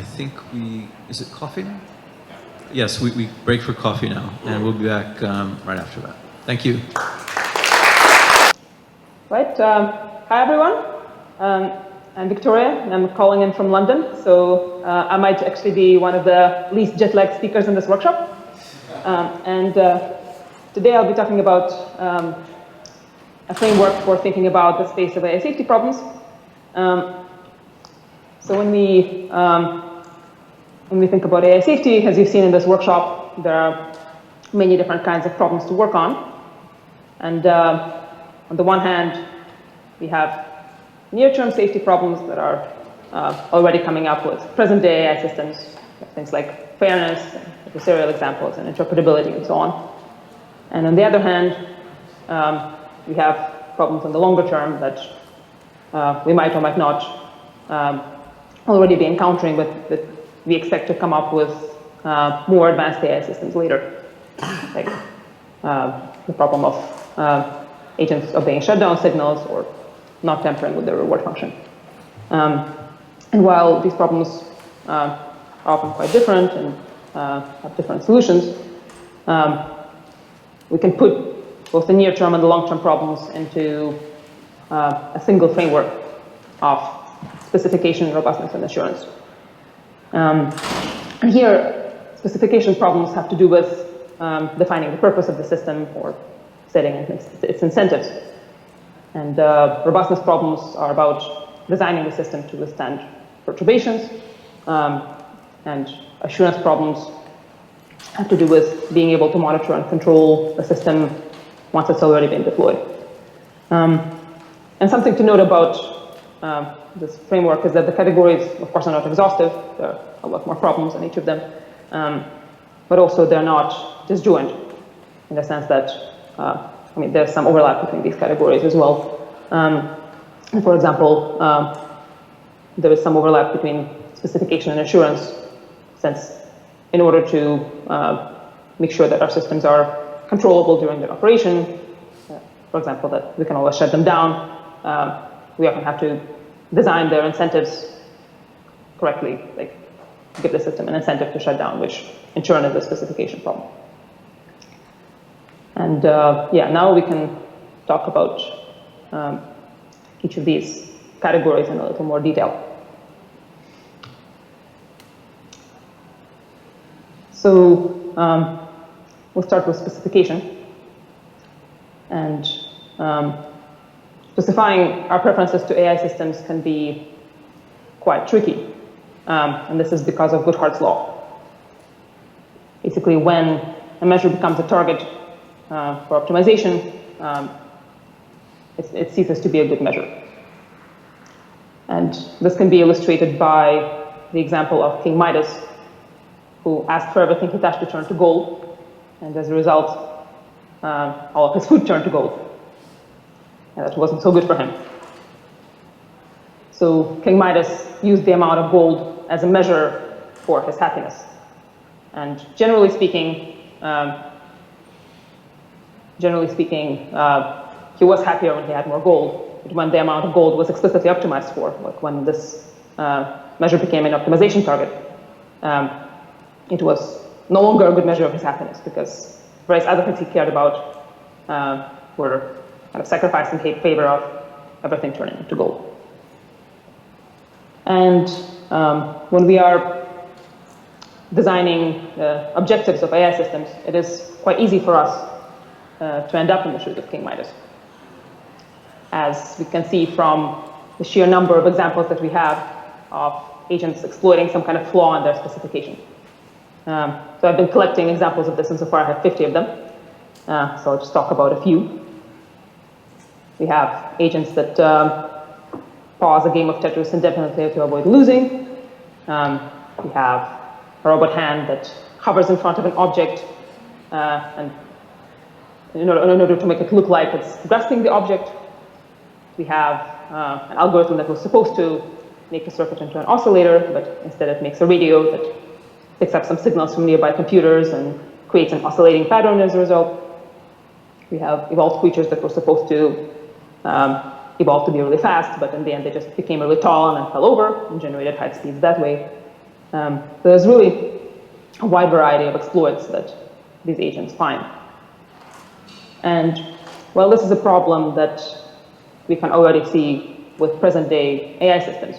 think is it coffee now? Yes, we break for coffee now, and we'll be back right after that. Thank you. Right, hi everyone. I'm Victoria, and I'm calling in from London, so I might actually be one of the least jet-lagged speakers in this workshop. Today I'll be talking about a framework for thinking about the space of AI safety problems. So when we think about AI safety, as you've seen in this workshop, there are many different kinds of problems to work on. And on the one hand, we have near-term safety problems that are already coming up with present-day AI systems, things like fairness, adversarial examples, and interpretability, and so on. And on the other hand, we have problems in the longer term that we might or might not already be encountering, but that we expect to come up with more advanced AI systems later, like the problem of agents obeying shutdown signals or not tampering with the reward function. And while these problems are often quite different and have different solutions, we can put both the near-term and the long-term problems into a single framework of specification, robustness, and assurance. And here, specification problems have to do with defining the purpose of the system or setting its incentives. And robustness problems are about designing the system to withstand perturbations. And assurance problems have to do with being able to monitor and control the system once it's already been deployed. And something to note about this framework is that the categories, of course, are not exhaustive. There are a lot more problems in each of them. But also, they're not disjoint in the sense that, I mean, there's some overlap between these categories as well. For example, there is some overlap between specification and assurance, since in order to make sure that our systems are controllable during their operation, for example, that we can always shut them down, we often have to design their incentives correctly, like give the system an incentive to shut down, which in turn is a specification problem. And yeah, now we can talk about each of these categories in a little more detail. So we'll start with specification. And specifying our preferences to AI systems can be quite tricky. And this is because of Goodhart's law. Basically, when a measure becomes a target for optimization, it ceases to be a good measure. And this can be illustrated by the example of King Midas, who asked for everything he touched to turn to gold, and as a result, all of his food turned to gold. And that wasn't so good for him. So King Midas used the amount of gold as a measure for his happiness. And generally speaking, he was happier when he had more gold, but when the amount of gold was explicitly optimized for, like when this measure became an optimization target, it was no longer a good measure of his happiness, because various other things he cared about were kind of sacrificed in favor of everything turning into gold. And when we are designing the objectives of AI systems, it is quite easy for us to end up in the shoes of King Midas. As we can see from the sheer number of examples that we have of agents exploiting some kind of flaw in their specification. So I've been collecting examples of this, and so far I have 50 of them. So I'll just talk about a few. We have agents that pause a game of Tetris indefinitely to avoid losing. We have a robot hand that hovers in front of an object and in order to make it look like it's grasping the object. We have an algorithm that was supposed to make the circuit into an oscillator, but instead it makes a radio that picks up some signals from nearby computers and creates an oscillating pattern as a result. We have evolved creatures that were supposed to evolve to be really fast, but in the end they just became really tall and then fell over and generated high speeds that way. There's really a wide variety of exploits that these agents find. And well, this is a problem that we can already see with present-day AI systems.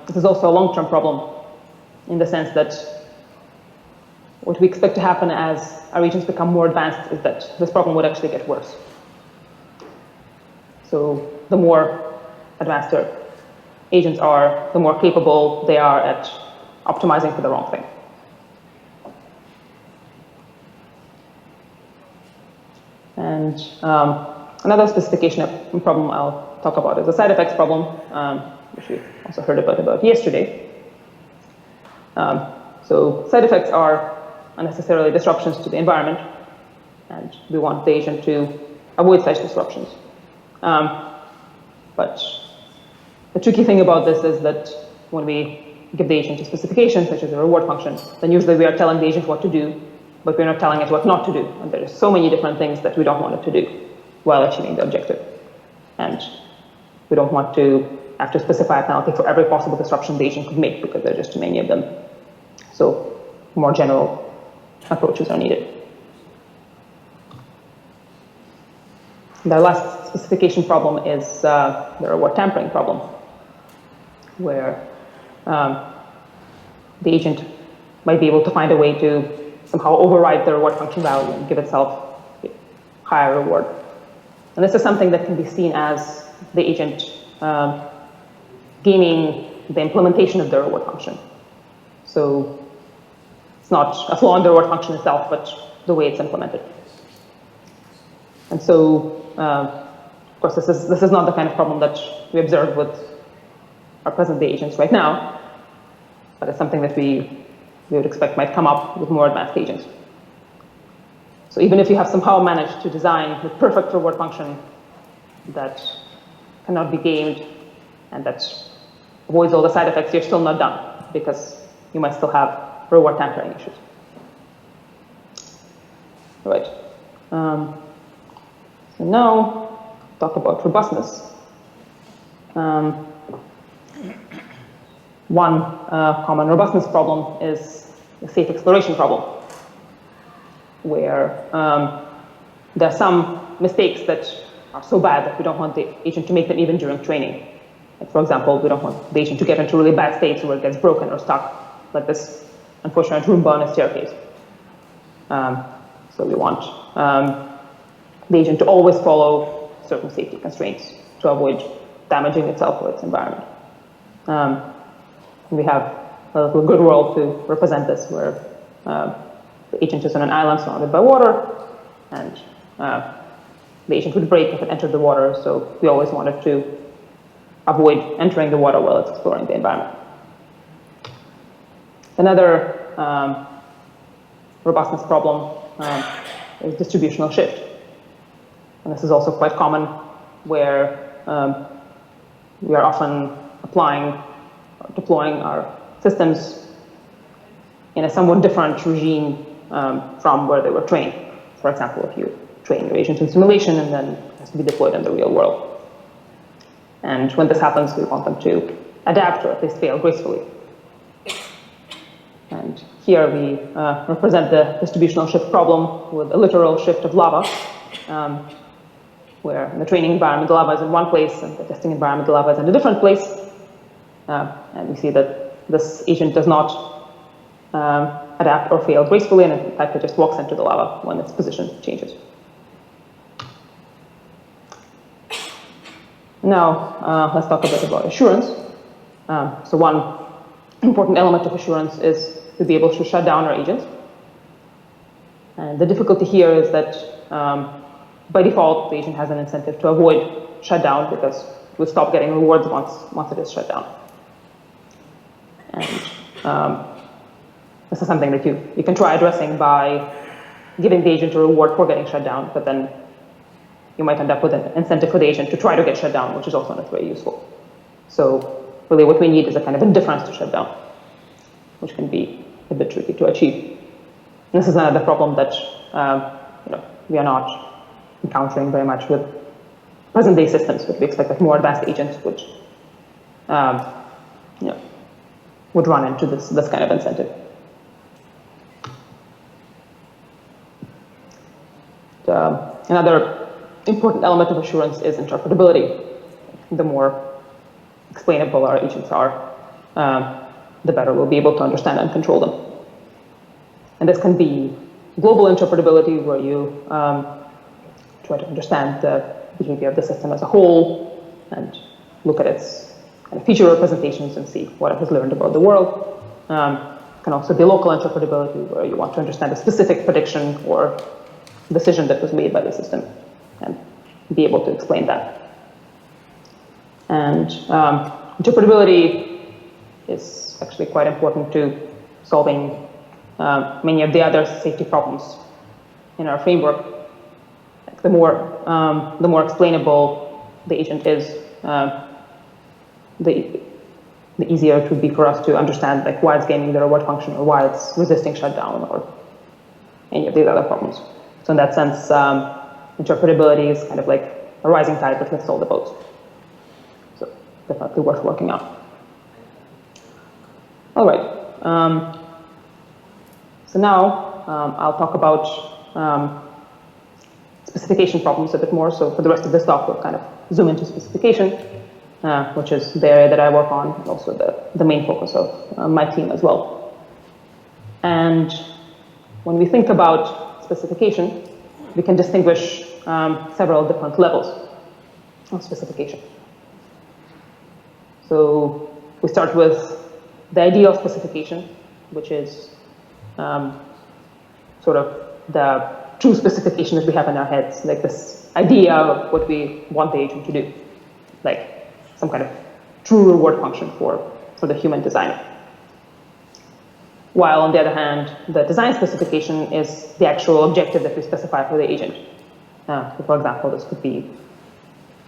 This is also a long-term problem in the sense that what we expect to happen as our agents become more advanced is that this problem would actually get worse. So the more advanced our agents are, the more capable they are at optimizing for the wrong thing. And another specification problem I'll talk about is the side effects problem, which we also heard about yesterday. So side effects are unnecessarily disruptions to the environment, and we want the agent to avoid such disruptions. But the tricky thing about this is that when we give the agent a specification, such as a reward function, then usually we are telling the agent what to do, but we're not telling it what not to do. And there's so many different things that we don't want it to do while achieving the objective. And we don't want to have to specify a penalty for every possible disruption the agent could make, because there are just too many of them. So more general approaches are needed. The last specification problem is the reward tampering problem, where the agent might be able to find a way to somehow override the reward function value and give itself a higher reward. And this is something that can be seen as the agent gaming the implementation of the reward function. So it's not a flaw in the reward function itself, but the way it's implemented. And so, of course, this is not the kind of problem that we observe with our present-day agents right now, but it's something that we would expect might come up with more advanced agents. So even if you have somehow managed to design the perfect reward function that cannot be gamed and that avoids all the side effects, you're still not done, because you might still have reward tampering issues. All right. So now, talk about robustness. One common robustness problem is the safe exploration problem, where there are some mistakes that are so bad that we don't want the agent to make them even during training. Like, for example, we don't want the agent to get into really bad states where it gets broken or stuck, like this unfortunate Roomba on a staircase. So we want the agent to always follow certain safety constraints to avoid damaging itself or its environment. We have a little good world to represent this, where the agent is on an island surrounded by water, and the agent would break if it entered the water, so we always wanted to avoid entering the water while it's exploring the environment. Another robustness problem is distributional shift. And this is also quite common, where we are often deploying our systems in a somewhat different regime from where they were trained. For example, if you train your agent in simulation and then it has to be deployed in the real world. And when this happens, we want them to adapt or at least fail gracefully. And here we represent the distributional shift problem with a literal shift of lava, where in the training environment, the lava is in one place, and the testing environment, the lava is in a different place. And we see that this agent does not adapt or fail gracefully, and in fact, it just walks into the lava when its position changes. Now, let's talk a bit about assurance. So one important element of assurance is to be able to shut down our agents. And the difficulty here is that by default, the agent has an incentive to avoid shutdown, because it will stop getting rewards once it is shut down. And this is something that you can try addressing by giving the agent a reward for getting shut down, but then you might end up with an incentive for the agent to try to get shut down, which is also not very useful. So really what we need is a kind of indifference to shut down, which can be a bit tricky to achieve. And this is another problem that we are not encountering very much with present-day systems, but we expect that more advanced agents would would run into this kind of incentive. Another important element of assurance is interpretability. The more explainable our agents are, the better we'll be able to understand and control them. And this can be global interpretability, where you try to understand the behavior of the system as a whole and look at its kind of feature representations and see what it has learned about the world. It can also be local interpretability, where you want to understand a specific prediction or decision that was made by the system and be able to explain that. And interpretability is actually quite important to solving many of the other safety problems in our framework. The more explainable the agent is, the easier it would be for us to understand like why it's gaining the reward function or why it's resisting shutdown or any of these other problems. So in that sense, interpretability is kind of like a rising tide that lifts all the boats. So definitely worth working on. All right. So now I'll talk about specification problems a bit more. So for the rest of this talk, we'll kind of zoom into specification, which is the area that I work on, and also the main focus of my team as well. And when we think about specification, we can distinguish several different levels of specification. So we start with the ideal specification, which is sort of the true specification that we have in our heads, like this idea of what we want the agent to do, like some kind of true reward function for the human designer. While on the other hand, the design specification is the actual objective that we specify for the agent. So for example, this could be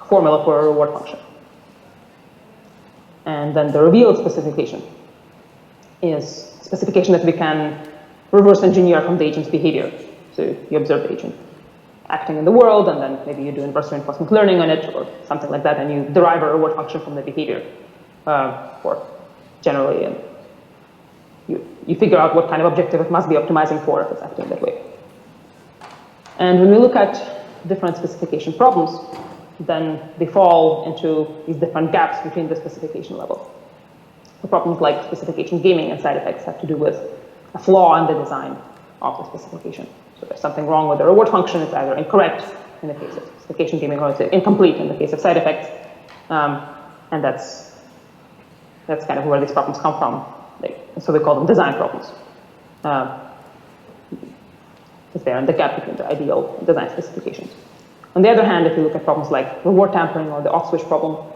a formula for a reward function. And then the revealed specification is a specification that we can reverse engineer from the agent's behavior. So you observe the agent acting in the world, and then maybe you do inverse reinforcement learning on it or something like that, and you derive a reward function from the behavior. Or generally, you figure out what kind of objective it must be optimizing for if it's acting that way. And when we look at different specification problems, then they fall into these different gaps between the specification level. The problems like specification gaming and side effects have to do with a flaw in the design of the specification. So there's something wrong with the reward function. It's either incorrect in the case of specification gaming, or it's incomplete in the case of side effects. And that's kind of where these problems come from. So we call them design problems. It's there in the gap between the ideal and design specifications. On the other hand, if you look at problems like reward tampering or the off switch problem,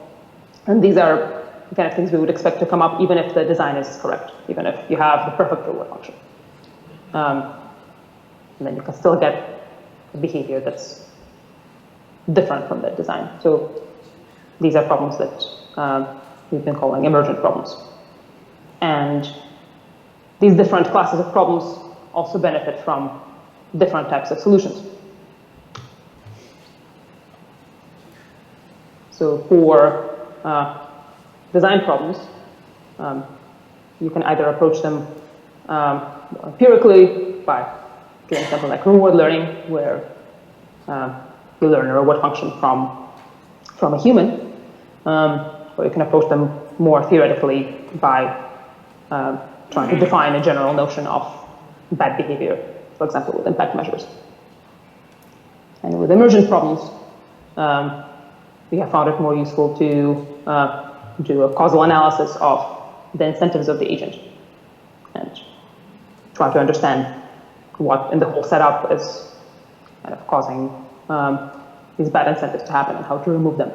and these are the kind of things we would expect to come up even if the design is correct, even if you have the perfect reward function. And then you can still get a behavior that's different from that design. So these are problems that we've been calling emergent problems. And these different classes of problems also benefit from different types of solutions. So for design problems, you can either approach them empirically by doing something like reward learning, where you learn a reward function from a human, or you can approach them more theoretically by trying to define a general notion of bad behavior, for example, with impact measures. And with emergent problems, we have found it more useful to do a causal analysis of the incentives of the agent and try to understand what in the whole setup is kind of causing these bad incentives to happen and how to remove them.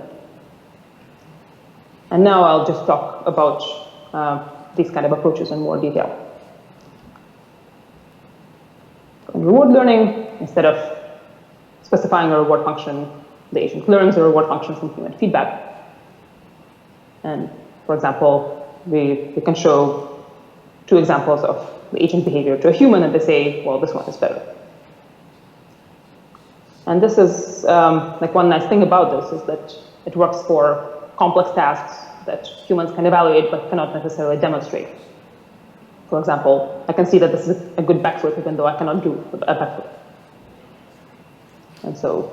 And now I'll just talk about these kind of approaches in more detail. In reward learning, instead of specifying a reward function, the agent learns a reward function from human feedback. And for example, we can show two examples of the agent behavior to a human, and they say, well, this one is better. And this is, like one nice thing about this is that it works for complex tasks that humans can evaluate but cannot necessarily demonstrate. For example, I can see that this is a good backflip even though I cannot do a backflip. And so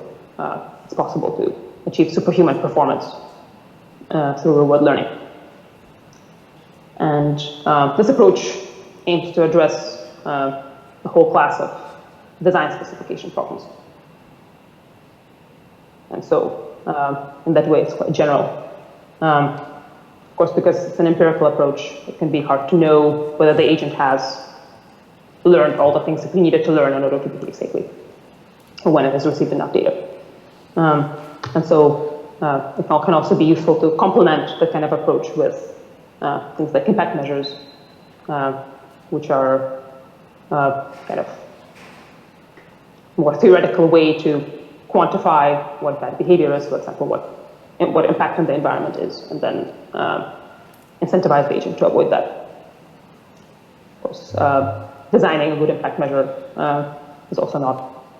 it's possible to achieve superhuman performance through reward learning. And this approach aims to address the whole class of design specification problems. And so in that way, it's quite general. Of course, because it's an empirical approach, it can be hard to know whether the agent has learned all the things that we needed to learn in order to behave safely, or when it has received enough data. And so it can also be useful to complement the kind of approach with things like impact measures, which are kind of more theoretical way to quantify what bad behavior is, for example, what impact on the environment is, and then incentivize the agent to avoid that. Of course, designing a good impact measure is also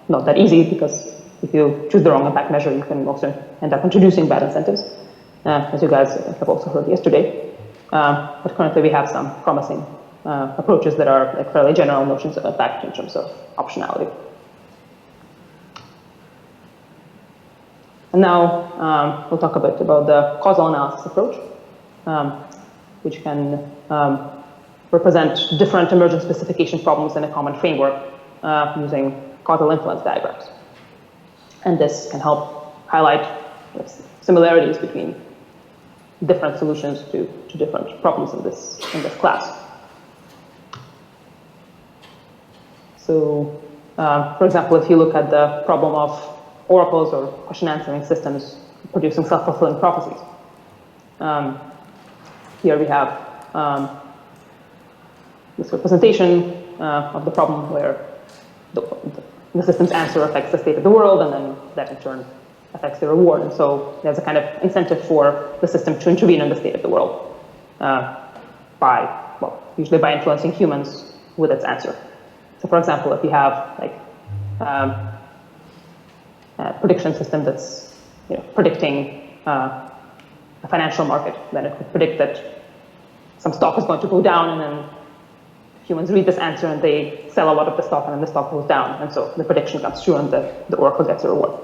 not that easy, because if you choose the wrong impact measure, you can also end up introducing bad incentives, as you guys I think have also heard yesterday. But currently we have some promising approaches that are like fairly general notions of impact in terms of optionality. And now we'll talk a bit about the causal analysis approach, which can represent different emergent specification problems in a common framework using causal influence diagrams. And this can help highlight similarities between different solutions to different problems in this class. So, for example, if you look at the problem of oracles or question answering systems producing self-fulfilling prophecies, here we have this representation of the problem where the system's answer affects the state of the world, and then that in turn affects the reward. And so there's a kind of incentive for the system to intervene in the state of the world usually by influencing humans with its answer. So for example, if you have like a prediction system that's predicting a financial market, then it could predict that some stock is going to go down, and then humans read this answer and they sell a lot of the stock, and then the stock goes down, and so the prediction comes true and the oracle gets a reward.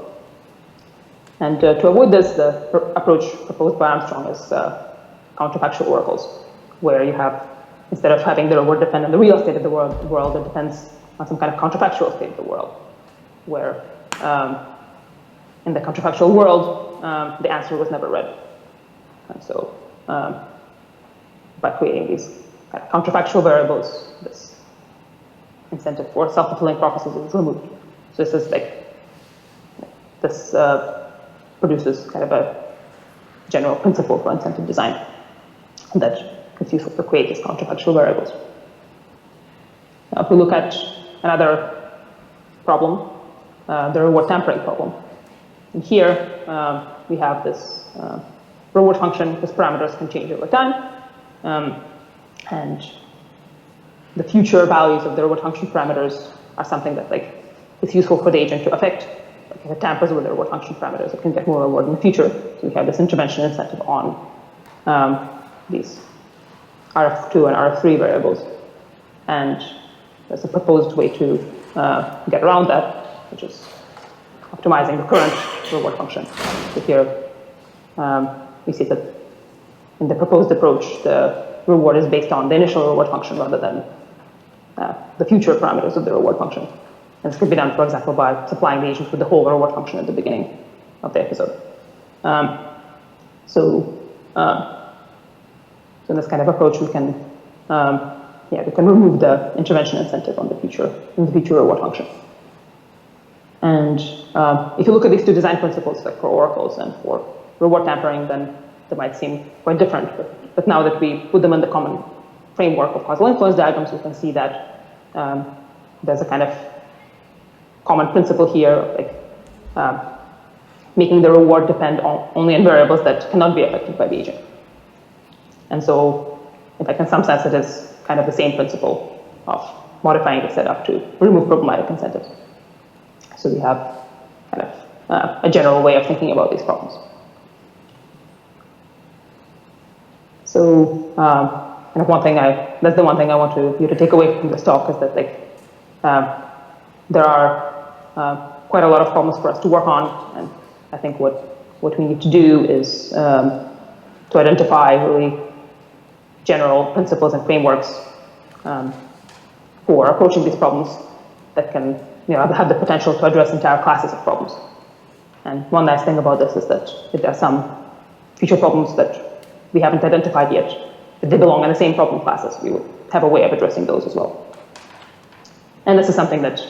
And to avoid this, the approach proposed by Armstrong is counterfactual oracles, where you have, instead of having the reward depend on the real state of the world, it depends on some kind of counterfactual state of the world, where in the counterfactual world, the answer was never read. And so by creating these kind of counterfactual variables, this incentive for self-fulfilling prophecies is removed. So this is like, this produces kind of a general principle for incentive design that is useful to create these counterfactual variables. Now, if we look at another problem, the reward tampering problem. And here we have this reward function whose parameters can change over time. And the future values of the reward function parameters are something that is useful for the agent to affect. Like if it tampers with the reward function parameters, it can get more reward in the future. So we have this intervention incentive on these RF2 and RF3 variables. And there's a proposed way to get around that, which is optimizing the current reward function. So here we see that in the proposed approach, the reward is based on the initial reward function rather than the future parameters of the reward function. And this could be done, for example, by supplying the agent with the whole reward function at the beginning of the episode. So in this kind of approach, we can remove the intervention incentive on the future reward function. And if you look at these two design principles, like for oracles and for reward tampering, then they might seem quite different. But now that we put them in the common framework of causal influence diagrams, we can see that there's a kind of common principle here, like making the reward depend only on variables that cannot be affected by the agent. And so, in fact, in some sense, it is kind of the same principle of modifying the setup to remove problematic incentives. So we have kind of a general way of thinking about these problems. So and that's the one thing I want you to take away from this talk is that there are quite a lot of problems for us to work on, and I think what we need to do is to identify really general principles and frameworks for approaching these problems that can have the potential to address entire classes of problems. And one nice thing about this is that if there are some future problems that we haven't identified yet, if they belong in the same problem classes, we would have a way of addressing those as well. And this is something that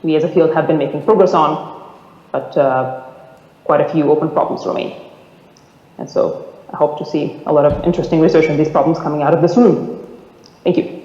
we as a field have been making progress on, but quite a few open problems remain. And so I hope to see a lot of interesting research on these problems coming out of this room. Thank you.